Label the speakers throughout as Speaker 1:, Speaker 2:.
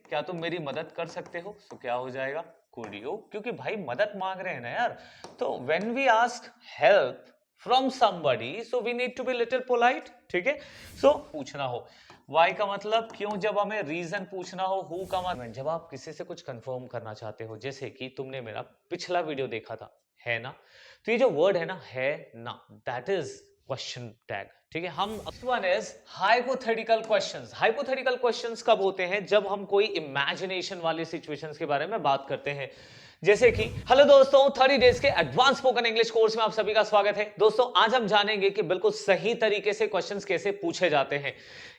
Speaker 1: क्या तुम मेरी मदद कर सकते हो? सो क्या हो जाएगा? कुड यू, क्योंकि भाई मदद मांग रहे हैं ना यार। तो when we ask help from somebody so we need to be little polite, ठीक है। सो पूछना हो, वाई का मतलब क्यों, जब हमें रीजन पूछना हो, हु का मतलब जब आप किसी से कुछ कंफर्म करना चाहते हो, जैसे कि तुमने मेरा पिछला वीडियो देखा था, है ना। तो ये जो वर्ड है ना, है ना, दैट इज क्वेश्चन टैग, ठीक है। हम one is hypothetical questions. Hypothetical questions कब होते हैं? जब हम कोई इमेजिनेशन वाली सिचुएशंस के बारे में बात करते हैं। जैसे कि हेलो दोस्तों, 30 डेज के एडवांस स्पोकन इंग्लिश कोर्स में आप सभी का स्वागत है। दोस्तों आज हम जानेंगे कि बिल्कुल सही तरीके से क्वेश्चंस कैसे पूछे जाते हैं।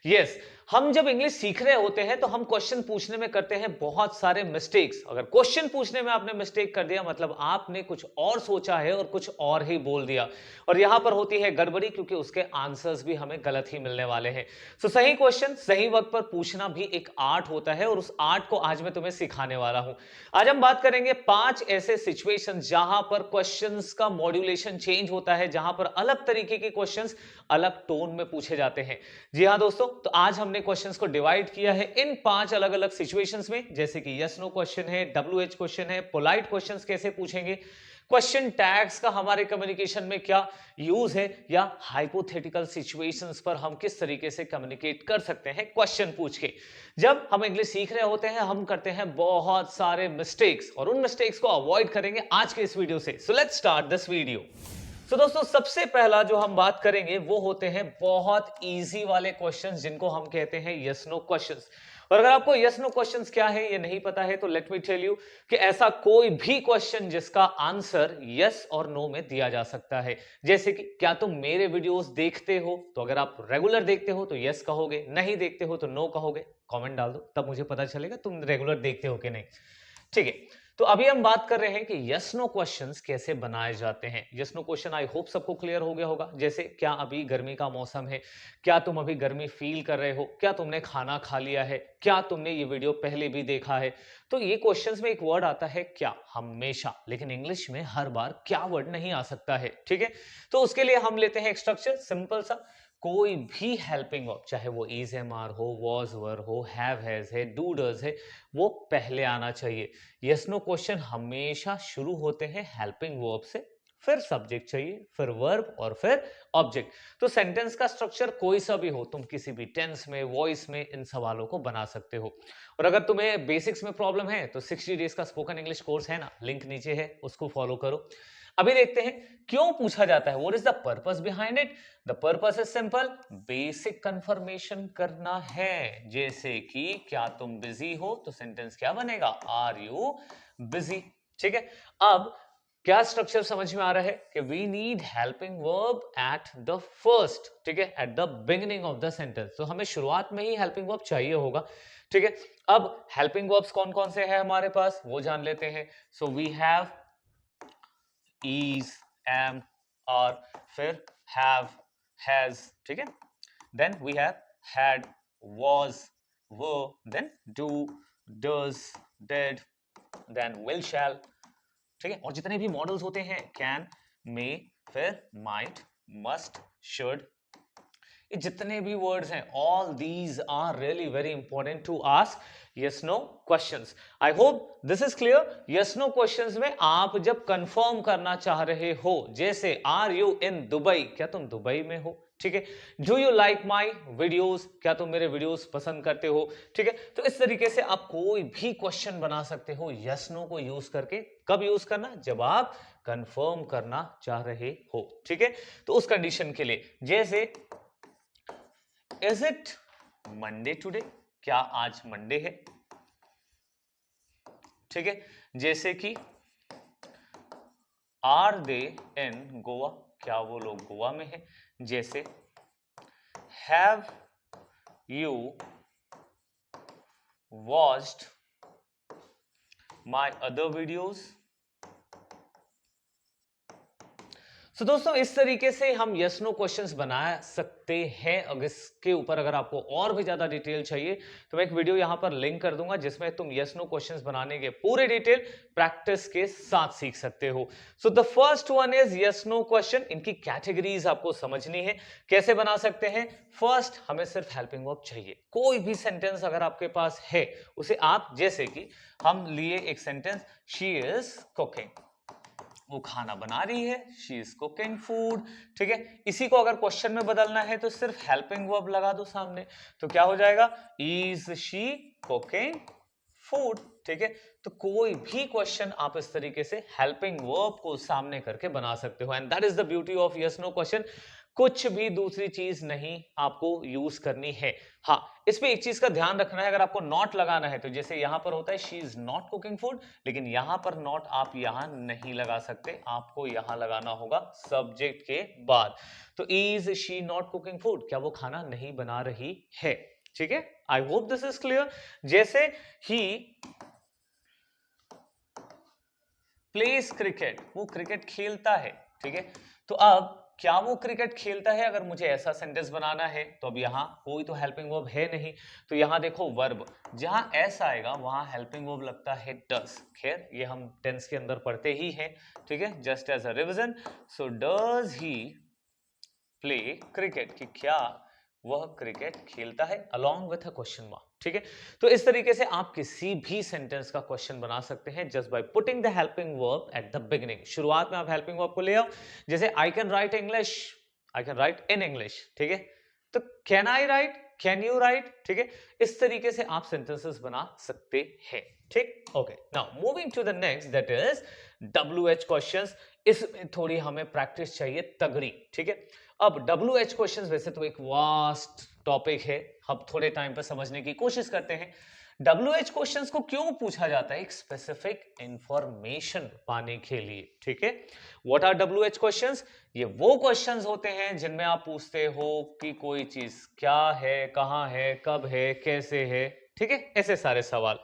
Speaker 1: यस, हम जब इंग्लिश सीख रहे होते हैं तो हम क्वेश्चन पूछने में करते हैं बहुत सारे मिस्टेक्स। अगर क्वेश्चन पूछने में आपने मिस्टेक कर दिया, मतलब आपने कुछ और सोचा है और कुछ और ही बोल दिया, और यहां पर होती है गड़बड़ी, क्योंकि उसके आंसर्स भी हमें गलत ही मिलने वाले हैं। सो सही क्वेश्चन सही वक्त पर पूछना भी एक आर्ट होता है, और उस आर्ट को आज मैं तुम्हें सिखाने वाला हूं। आज हम बात करेंगे 5 ऐसे सिचुएशंस जहां पर क्वेश्चंस का मॉड्यूलेशन चेंज होता है, जहां पर अलग तरीके के क्वेश्चंस अलग टोन में पूछे जाते हैं। जी हां दोस्तों, तो आज हमने क्वेश्चंस को डिवाइड किया है इन 5 अलग अलग सिचुएशंस में, जैसे कि यस नो क्वेश्चन है, WH क्वेश्चन है, पोलाइट क्वेश्चंस कैसे पूछेंगे, क्वेश्चन टैग्स का हमारे कम्युनिकेशन में क्या यूज है, या हाइपोथेटिकल सिचुएशंस पर हम किस तरीके से कम्युनिकेट कर सकते हैं क्वेश्चन पूछ के। जब हम इंग्लिश सीख रहे होते हैं हम करते हैं बहुत सारे मिस्टेक्स, और उन मिस्टेक्स को अवॉइड करेंगे आज के इस वीडियो से। So let's start this video. तो दोस्तों सबसे पहला जो हम बात करेंगे वो होते हैं बहुत इजी वाले क्वेश्चंस, जिनको हम कहते हैं यस नो क्वेश्चंस। और अगर आपको यस नो क्वेश्चंस क्या है ये नहीं पता है, तो लेट मी टेल यू कि ऐसा कोई भी क्वेश्चन जिसका आंसर यस और नो में दिया जा सकता है। जैसे कि क्या तुम मेरे वीडियोस देखते हो? तो अगर आप रेगुलर देखते हो तो यस कहोगे, नहीं देखते हो तो नो कहोगे। कमेंट डाल दो, तब मुझे पता चलेगा तुम रेगुलर देखते हो कि नहीं, ठीक है। तो अभी हम बात कर रहे हैं कि यस नो क्वेश्चंस कैसे बनाए जाते हैं। Yes no question I hope सबको क्लियर हो गया होगा। जैसे क्या अभी गर्मी का मौसम है, क्या तुम अभी गर्मी फील कर रहे हो, क्या तुमने खाना खा लिया है, क्या तुमने ये वीडियो पहले भी देखा है। तो ये क्वेश्चंस में एक वर्ड आता है क्या, हमेशा, लेकिन इंग्लिश में हर बार क्या वर्ड नहीं आ सकता है, ठीक है। तो उसके लिए हम लेते हैं एक स्ट्रक्चर सिंपल सा, कोई भी हेल्पिंग वर्ब, चाहे वो इज एम आर हो, वॉज वर हो, हैव हैज है, डू डज है, वो पहले आना चाहिए। यस नो क्वेश्चन हमेशा शुरू होते हैं हेल्पिंग वर्ब से, फिर सब्जेक्ट चाहिए, फिर वर्ब, और फिर ऑब्जेक्ट। तो सेंटेंस का स्ट्रक्चर कोई सा भी हो, तुम किसी भी टेंस में, वॉइस में इन सवालों को बना सकते हो। और अगर तुम्हें बेसिक्स में प्रॉब्लम है तो 60 डेज का स्पोकन इंग्लिश कोर्स है ना, लिंक नीचे है, उसको फॉलो करो। अभी देखते हैं क्यों पूछा जाता है, what is the purpose behind it. The purpose is simple, basic confirmation करना है। जैसे कि क्या तुम बिजी हो, तो सेंटेंस क्या बनेगा, आर यू बिजी, ठीक है। अब क्या स्ट्रक्चर समझ में आ रहा है कि we need helping verb at the first, ठीक है, at the beginning of the sentence. तो हमें शुरुआत में ही हेल्पिंग वर्ब चाहिए होगा, ठीक है। अब हेल्पिंग वर्ब्स कौन कौन से हैं हमारे पास, वो जान लेते हैं। So we have is, am, और फिर have, has, ठीक है। Then we have had, was, were, then do, does, did, then will, shall, ठीक है। और जितने भी मॉडल्स होते हैं can, may, फिर might, must, should, ये जितने भी वर्ड्स हैं, all these are really very important to ask yes no questions. I hope this is clear. Yes no questions में आप जब कंफर्म करना चाह रहे हो, जैसे आर यू इन दुबई, क्या तुम दुबई में हो, ठीक है। Do you like my videos, क्या तुम मेरे वीडियोज पसंद करते हो, ठीक है। तो इस तरीके से आप कोई भी क्वेश्चन बना सकते हो यस नो को यूज करके। कब यूज करना, जब आप कंफर्म करना चाह रहे हो, ठीक है। तो उस कंडीशन के लिए, जैसे इज इट मंडे टुडे, क्या आज मंडे है, ठीक है। जैसे कि आर दे इन गोवा, क्या वो लोग गोवा में है। जैसे have you watched my other videos. So दोस्तों इस तरीके से हम यस नो क्वेश्चंस बना सकते हैं। अगर इसके ऊपर अगर आपको और भी ज्यादा डिटेल चाहिए तो मैं एक वीडियो यहां पर लिंक कर दूंगा जिसमें तुम यस नो क्वेश्चंस बनाने के पूरे डिटेल प्रैक्टिस के साथ सीख सकते हो। So the first one is yes no question. इनकी कैटेगरीज आपको समझनी है, कैसे बना सकते हैं। फर्स्ट, हमें सिर्फ हेल्पिंग वर्ब चाहिए। कोई भी सेंटेंस अगर आपके पास है उसे आप, जैसे कि हम लिए एक सेंटेंस, शी इज कुकिंग, वो खाना बना रही है, शी इज कुकिंग फूड। ठीक है, इसी को अगर क्वेश्चन में बदलना है तो सिर्फ हेल्पिंग वर्ब लगा दो सामने, तो क्या हो जाएगा, इज शी कुकिंग फूड। ठीक है, तो कोई भी क्वेश्चन आप इस तरीके से हेल्पिंग वर्ब को सामने करके बना सकते हो, and that is the beauty of yes no question. कुछ भी दूसरी चीज नहीं आपको यूज करनी है। हाँ, इसमें एक चीज का ध्यान रखना है, अगर आपको नॉट लगाना है तो जैसे यहां पर होता है she is not cooking food, लेकिन यहां पर नॉट आप यहां नहीं लगा सकते, आपको यहां लगाना होगा सब्जेक्ट के बाद। तो is she not cooking food, क्या वो खाना नहीं बना रही है। ठीक है, आई होप दिस इज क्लियर। जैसे ही प्लेस क्रिकेट, वो क्रिकेट खेलता है। ठीक है, तो अब क्या वो क्रिकेट खेलता है, अगर मुझे ऐसा सेंटेंस बनाना है तो अब यहां कोई तो हेल्पिंग वर्ब है नहीं, तो यहां देखो वर्ब, जहां एस आएगा वहां हेल्पिंग वर्ब लगता है डस। खैर ये हम टेंस के अंदर पढ़ते ही हैं, ठीक है, just as a revision. So does he play cricket, कि क्या वह क्रिकेट खेलता है, along with a question mark. ठीक है, तो इस तरीके से आप किसी भी सेंटेंस का क्वेश्चन बना सकते हैं just by putting the helping verb at the beginning. शुरुआत में आप हेल्पिंग वर्ब को ले आओ, जैसे I can write English, I can write in English. ठीक है, तो can I right, can you right. ठीक है, इस तरीके से आप सेंटेंसेस बना सकते हैं। ठीक, okay, now moving to the next, that is WH questions. इसमें थोड़ी हमें प्रैक्टिस चाहिए तगड़ी। ठीक है, अब WH क्वेश्चंस वैसे तो एक वास्ट टॉपिक है, हम थोड़े टाइम पर समझने की कोशिश करते हैं। WH क्वेश्चंस को क्यों पूछा जाता है, एक स्पेसिफिक इंफॉर्मेशन पाने के लिए। ठीक है, व्हाट आर WH क्वेश्चंस, ये वो क्वेश्चंस होते हैं जिनमें आप पूछते हो कि कोई चीज क्या है, कहां है, कब है, कैसे है। ठीक है, ऐसे सारे सवाल।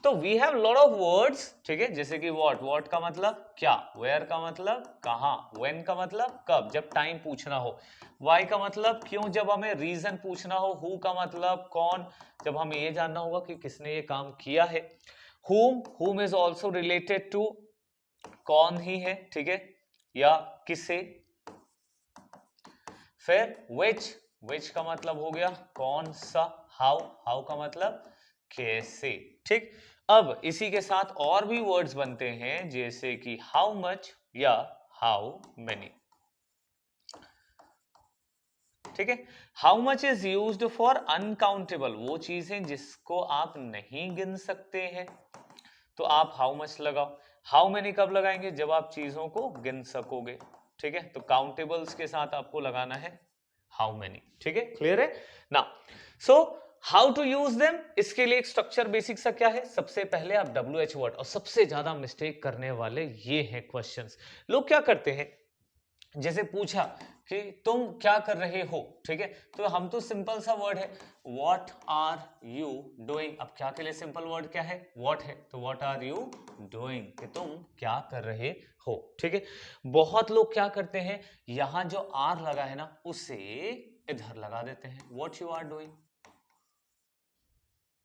Speaker 1: तो we have lot of words. ठीक है, जैसे कि व्हाट का मतलब क्या, वेयर का मतलब कहां, व्हेन का मतलब कब, जब टाइम पूछना हो, वाई का मतलब क्यों, जब हमें रीजन पूछना हो, हु का मतलब कौन, जब हमें ये जानना होगा कि किसने ये काम किया है, whom is also related to, कौन ही है। ठीक है, या किसे। फिर which का मतलब हो गया कौन सा, हाउ का मतलब कैसे। ठीक, अब इसी के साथ और भी वर्ड्स बनते हैं जैसे कि हाउ मच या हाउ मेनी। ठीक है, how much is used for uncountable, वो चीजें जिसको आप नहीं गिन सकते हैं, तो आप हाउ मच लगाओ। हाउ मेनी कब लगाएंगे, जब आप चीजों को गिन सकोगे। ठीक है, तो काउंटेबल्स के साथ आपको लगाना है हाउ मेनी। ठीक है, क्लियर है ना। So how to use them, इसके लिए एक स्ट्रक्चर बेसिक सा क्या है, सबसे पहले आप WH वर्ड, और सबसे ज्यादा मिस्टेक करने वाले ये हैं क्वेश्चंस। लोग क्या करते हैं, जैसे पूछा कि तुम क्या कर रहे हो। ठीक है, तो हम तो सिंपल सा वर्ड है व्हाट आर यू डूइंग। अब क्या के लिए सिंपल वर्ड क्या है, व्हाट है, तो व्हाट आर यू डूइंग, कि तुम क्या कर रहे हो। ठीक है, बहुत लोग क्या करते हैं, यहां जो आर लगा है ना उसे इधर लगा देते हैं, व्हाट यू आर डूइंग।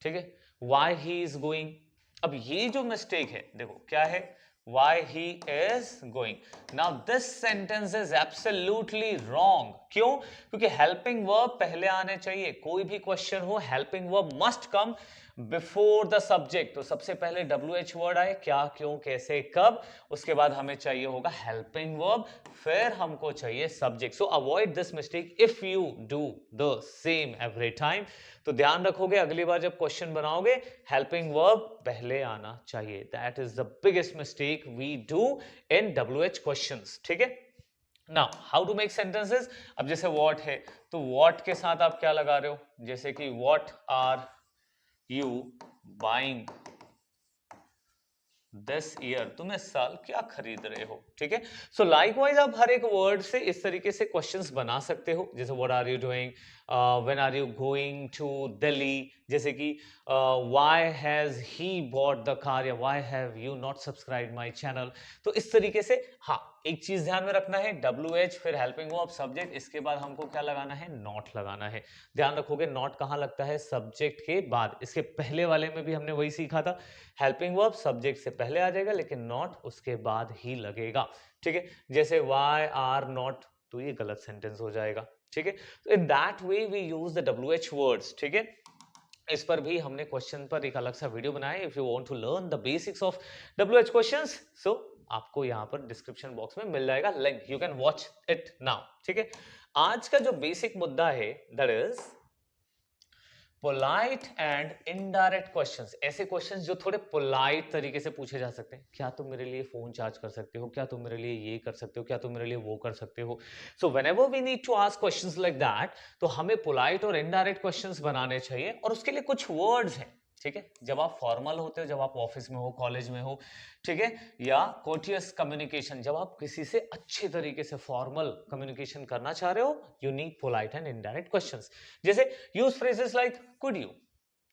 Speaker 1: ठीक है, वाई ही इज गोइंग। अब ये जो मिस्टेक है, देखो क्या है, why he is going. Now this sentence is absolutely wrong. क्यों, क्योंकि helping verb पहले आने चाहिए, कोई भी क्वेश्चन हो helping verb must come before the subject। तो सबसे पहले WH वर्ड आए, क्या, क्यों, कैसे, कब, उसके बाद हमें चाहिए होगा helping verb, फिर हमको चाहिए subject। So avoid this mistake if you do the same every time। तो ध्यान रखोगे अगली बार जब क्वेश्चन बनाओगे हेल्पिंग वर्ब पहले आना चाहिए। That is the biggest mistake we do in WH questions. ठीक है, now how to make sentences. अब जैसे व्हाट है, तो व्हाट के साथ आप क्या लगा रहे हो, जैसे कि what are you buying this year, तुम इस साल क्या खरीद रहे हो। ठीक है, सो लाइकवाइज आप हर एक वर्ड से इस तरीके से क्वेश्चंस बना सकते हो, जैसे what are you doing, when are you going to Delhi, जैसे कि why has he bought the car, या why have you not subscribe my channel. तो इस तरीके से हाँ एक चीज ध्यान में रखना है, WH फिर हेल्पिंग वर्ब सब्जेक्ट, इसके बाद हमको क्या लगाना है, नॉट लगाना है। ध्यान रखोगे नॉट कहाँ लगता है, सब्जेक्ट के बाद। इसके पहले वाले में भी हमने वही सीखा था, हेल्पिंग वर्ब सब्जेक्ट से पहले आ जाएगा लेकिन नॉट उसके बाद ही लगेगा। ठीक है, जैसे वाई आर नॉट, तो ये गलत सेंटेंस हो जाएगा। ठीक है, तो in that way we use the WH words. ठीक है, इस पर भी हमने क्वेश्चन पर एक अलग सा वीडियो बनाया है। If you want to learn the basics of WH questions, so आपको यहाँ पर डिस्क्रिप्शन बॉक्स में मिल जाएगा link, you can watch it now. ठीक है, आज का जो बेसिक मुद्दा है that is polite and indirect questions. ऐसे क्वेश्चंस जो थोड़े पोलाइट तरीके से पूछे जा सकते हैं। क्या तुम मेरे लिए फोन चार्ज कर सकते हो, क्या तुम मेरे लिए ये कर सकते हो, क्या तुम मेरे लिए वो कर सकते हो। So whenever we need to ask questions like that, तो हमें पोलाइट और इनडायरेक्ट क्वेश्चंस बनाने चाहिए और उसके लिए कुछ वर्ड्स हैं। ठीक है, जब आप फॉर्मल होते हो, जब आप ऑफिस में हो, कॉलेज में हो, ठीक है, या कोर्टियस कम्युनिकेशन, जब आप किसी से अच्छे तरीके से फॉर्मल कम्युनिकेशन करना चाह रहे हो, you need polite and indirect questions. जैसे use phrases like could you.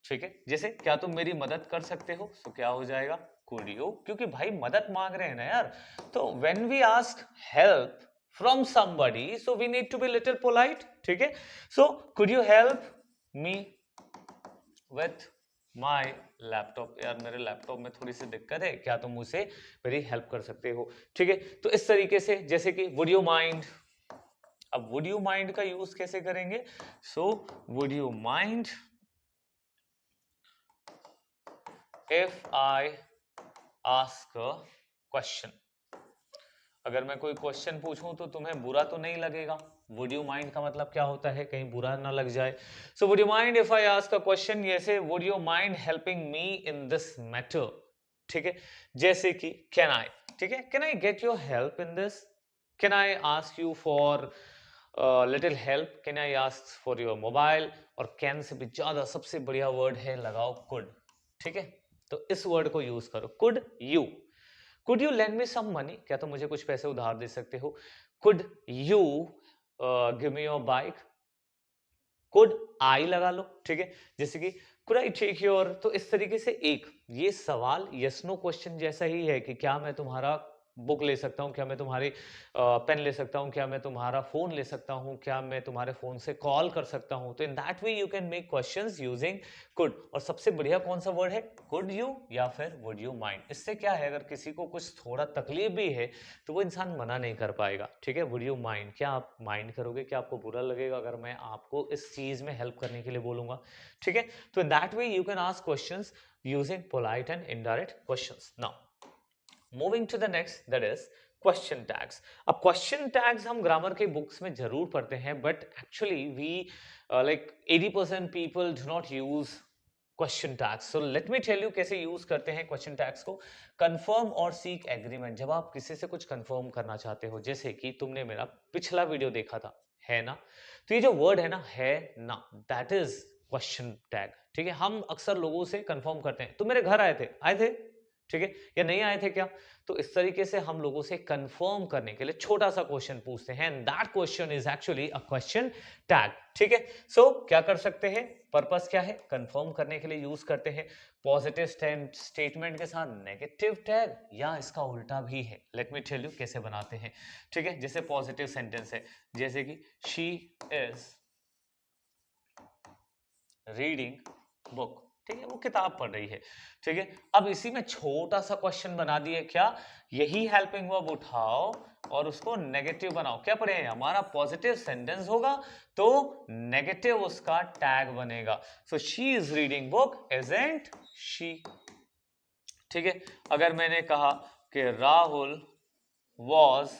Speaker 1: ठीक है, जैसे क्या तुम मेरी मदद कर सकते हो, तो क्या हो जाएगा, कुड यू, क्योंकि भाई मदद मांग रहे हैं ना यार। तो when we ask help from somebody, so we need to be little polite. ठीक है, so could you help me with my laptop. यार मेरे लैपटॉप में थोड़ी सी दिक्कत है, क्या तुम मुझसे मेरी हेल्प कर सकते हो। ठीक है, तो इस तरीके से, जैसे कि वुड यू माइंड। अब वुड यू माइंड का यूज कैसे करेंगे, सो would you mind if I ask a question. अगर मैं कोई क्वेश्चन पूछूं तो तुम्हें बुरा तो नहीं लगेगा। वुड यू माइंड का मतलब क्या होता है, कहीं बुरा ना लग जाए। So would you mind if I ask a question, जैसे would you mind helping me in this matter. ठीक है, जैसे कि कैन आई, ठीक है, can I get your help in this, can I ask you for little help, can I ask for your mobile. और can से भी ज्यादा सबसे बढ़िया वर्ड है, लगाओ कुड। ठीक है, तो इस वर्ड को यूज करो, could you. Could you lend me some money, क्या तुम मुझे कुछ पैसे उधार दे सकते हो। Could you give me your bike. Could I लगा लो। ठीक है, जैसे कि कुड आई टेक योर। तो इस तरीके से एक ये सवाल यस नो क्वेश्चन जैसा ही है कि क्या मैं तुम्हारा बुक ले सकता हूं, क्या मैं तुम्हारी पेन ले सकता हूं, क्या मैं तुम्हारा फोन ले सकता हूं, क्या मैं तुम्हारे फोन से कॉल कर सकता हूं। तो in that way you can make questions using could. और सबसे बढ़िया कौन सा वर्ड है, कुड यू या फिर वुड यू माइंड। इससे क्या है, अगर किसी को कुछ थोड़ा तकलीफ भी है तो वो इंसान मना नहीं कर पाएगा। ठीक है, वुड यू माइंड, क्या आप माइंड करोगे, क्या आपको बुरा लगेगा अगर मैं आपको इस चीज में हेल्प करने के लिए बोलूंगा। ठीक है, तो in that way you can ask questions using polite and indirect questions. Now moving to the next, that is question tags. अब क्वेश्चन टैग्स हम ग्रामर के बुक्स में जरूर पढ़ते हैं, but actually we like 80% people do not use question tags. So let me tell you कैसे use करते हैं क्वेश्चन टैग्स को। कंफर्म और सीक एग्रीमेंट, जब आप किसी से कुछ कंफर्म करना चाहते हो, जैसे कि तुमने मेरा पिछला वीडियो देखा था, है ना, तो ये जो वर्ड है ना, है ना, दैट इज क्वेश्चन टैग। ठीक है, हम अक्सर लोगों से कंफर्म करते हैं, तुम मेरे घर आए थे, ठीक है, या नहीं आए थे क्या। तो इस तरीके से हम लोगों से कंफर्म करने के लिए छोटा सा क्वेश्चन पूछते हैं, and that question is actually a question tag. ठीक है, सो क्या कर सकते हैं, पर्पस क्या है, कंफर्म करने के लिए यूज करते हैं। पॉजिटिव स्टेटमेंट के साथ नेगेटिव टैग, या इसका उल्टा भी है। लेट मी टेल यू कैसे बनाते हैं। ठीक है, जैसे पॉजिटिव सेंटेंस है, जैसे कि शी इज रीडिंग बुक। ठीक है, वो किताब पढ़ रही है। ठीक है, अब इसी में छोटा सा क्वेश्चन बना दिए, क्या, यही हेल्पिंग वर्ब उठाओ और उसको नेगेटिव बनाओ। क्या पढ़े, हमारा पॉजिटिव सेंटेंस होगा तो नेगेटिव उसका टैग बनेगा। So she is reading book, isn't she. ठीक है, अगर मैंने कहा कि राहुल वॉज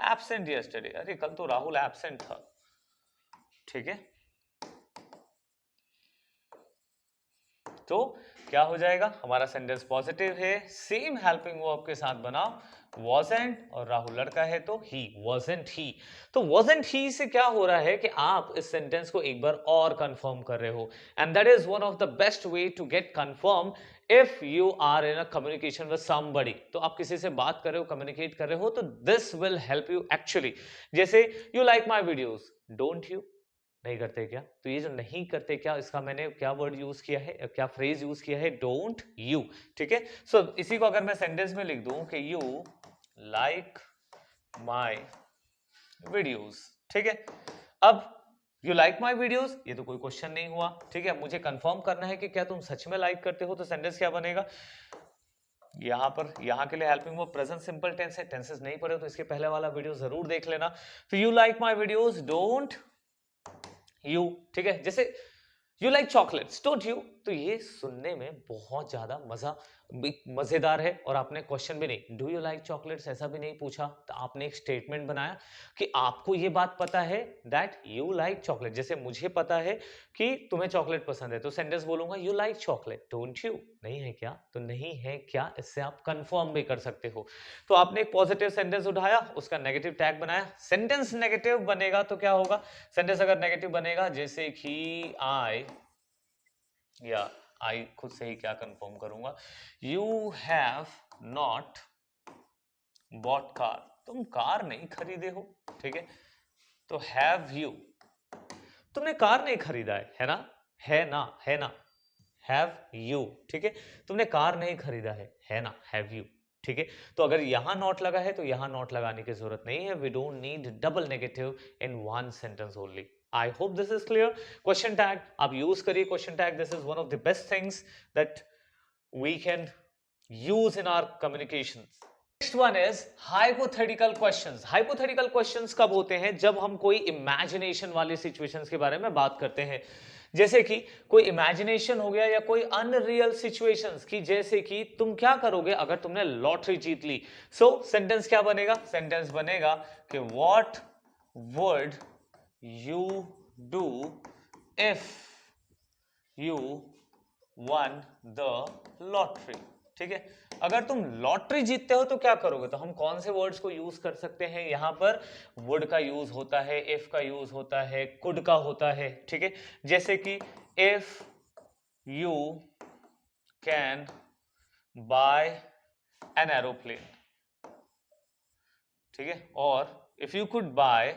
Speaker 1: एब्सेंट यस्टरडे, अरे कल तो राहुल एब्सेंट था। ठीक है, तो क्या हो जाएगा, हमारा सेंटेंस पॉजिटिव है, सेम हेल्पिंग वर्ब के साथ बनाओ, wasn't, और राहुल लड़का है तो he, wasn't he। तो wasn't he से क्या हो रहा है कि आप इस सेंटेंस को एक बार और कंफर्म कर रहे हो, and that is one of the best way to get confirm if you are in a communication with somebody. तो आप किसी से बात कर रहे हो, कम्युनिकेट कर रहे हो, तो this will help you actually. जैसे you like my videos, don't you, नहीं करते क्या। तो ये जो नहीं करते क्या, इसका मैंने क्या वर्ड यूज किया है, क्या फ्रेज यूज किया है, डोंट यू। ठीक है, सो इसी को अगर मैं सेंटेंस में लिख दूं कि यू लाइक माई वीडियोस, ठीक है। अब यू लाइक माई वीडियोस, ये तो कोई क्वेश्चन नहीं हुआ, ठीक है। मुझे कंफर्म करना है कि क्या तुम सच में लाइक करते हो, तो सेंटेंस क्या बनेगा यहां पर, यहां के लिए helping verb present simple tense है। टेंसेस नहीं पढ़े तो इसके पहले वाला वीडियो जरूर देख लेना। तो you like my videos, don't you, ठीक है। जैसे you like chocolates, don't you, तो ये सुनने में बहुत ज्यादा मजेदार है। और आपने क्वेश्चन भी नहीं, डू यू लाइक चॉकलेट्स, ऐसा भी नहीं पूछा, तो आपने एक स्टेटमेंट बनाया कि आपको ये बात पता है दैट यू लाइक चॉकलेट। जैसे मुझे पता है कि तुम्हें चॉकलेट पसंद है, तो सेंटेंस बोलूंगा you like chocolate, don't you. नहीं है क्या, तो नहीं है क्या, इससे आप कंफर्म भी कर सकते हो। तो आपने एक पॉजिटिव सेंटेंस उठाया, उसका नेगेटिव टैग बनाया। सेंटेंस नेगेटिव बनेगा तो क्या होगा, सेंटेंस अगर नेगेटिव बनेगा जैसे कि आई खुद से ही क्या कंफर्म करूंगा, you have not bought car, तुम कार नहीं खरीदे हो, ठीक है। तो हैव यू, तुमने कार नहीं खरीदा है ना, है ना, हैव यू, ठीक है। तुमने कार नहीं खरीदा है ना, हैव यू, ठीक है। तो अगर यहां नॉट लगा है तो यहां नॉट लगाने की जरूरत नहीं है। We don't need double negative in one sentence only. I hope this is clear. Question tag आप यूज करिए, question tag this is one of the best things that we can use in our communications. Next one is hypothetical questions. Hypothetical questions कब होते हैं, जब हम कोई imagination वाली situations के बारे में बात करते हैं। जैसे कि कोई इमेजिनेशन हो गया या कोई अनरियल सिचुएशंस की, जैसे कि तुम क्या करोगे अगर तुमने लॉटरी जीत ली। सो सेंटेंस क्या बनेगा, सेंटेंस बनेगा कि what would you do if you one the lottery, ठीक है। अगर तुम लॉटरी जीतते हो तो क्या करोगे, तो हम कौन से वर्ड्स को यूज कर सकते हैं यहां पर, वुड का यूज होता है, इफ का यूज होता है, कुड का होता है, ठीक है। जैसे कि if you can buy an aeroplane, ठीक है। और if you could buy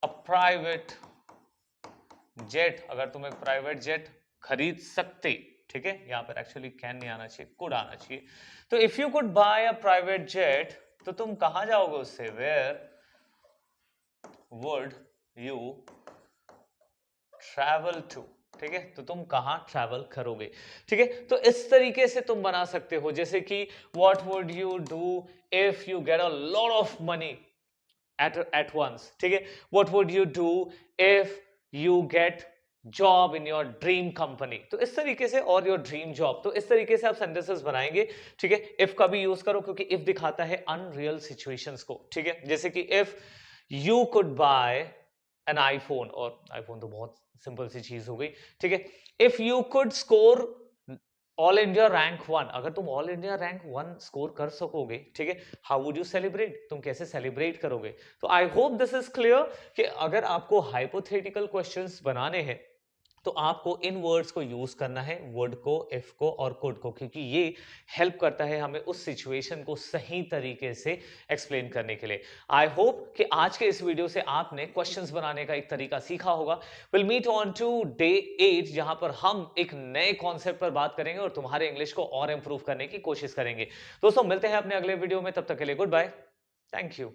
Speaker 1: a private jet, अगर तुम एक प्राइवेट जेट खरीद सकते, ठीक है। यहां पर एक्चुअली कैन नहीं आना चाहिए, कुड आना चाहिए। तो if you could buy a private jet, तो तुम कहां जाओगे उससे, where would you travel to, ठीक है। तो तुम कहां ट्रैवल करोगे, ठीक है। तो इस तरीके से तुम बना सकते हो, जैसे कि what would you do if you get a lot of money at once, ठीक है। what would you do if you get job in your dream company, तो इस तरीके से, और योर ड्रीम जॉब, तो इस तरीके से आप सेंटेंसेस बनाएंगे, ठीक है। इफ का भी यूज करो क्योंकि इफ दिखाता है अनरियल सिचुएशंस को, ठीक है। जैसे कि if you could bye an iPhone, और आईफोन तो बहुत सिंपल सी चीज हो गई, ठीक है। If you could score all India rank 1, अगर तुम ऑल इंडिया रैंक 1 स्कोर कर सकोगे, ठीक है, हाउ वुड यू सेलिब्रेट, तुम कैसे सेलिब्रेट करोगे। तो आई होप दिस इज क्लियर कि अगर आपको हाइपोथेटिकल क्वेश्चंस बनाने हैं तो आपको इन वर्ड्स को यूज करना है, वुड को, इफ को और कुड को, क्योंकि ये हेल्प करता है हमें उस सिचुएशन को सही तरीके से एक्सप्लेन करने के लिए। आई होप कि आज के इस वीडियो से आपने क्वेश्चंस बनाने का एक तरीका सीखा होगा। Will meet on today 8 जहां पर हम एक नए कॉन्सेप्ट पर बात करेंगे और तुम्हारे इंग्लिश को और इंप्रूव करने की कोशिश करेंगे। दोस्तों मिलते हैं अपने अगले वीडियो में, तब तक के लिए गुड बाय, थैंक यू।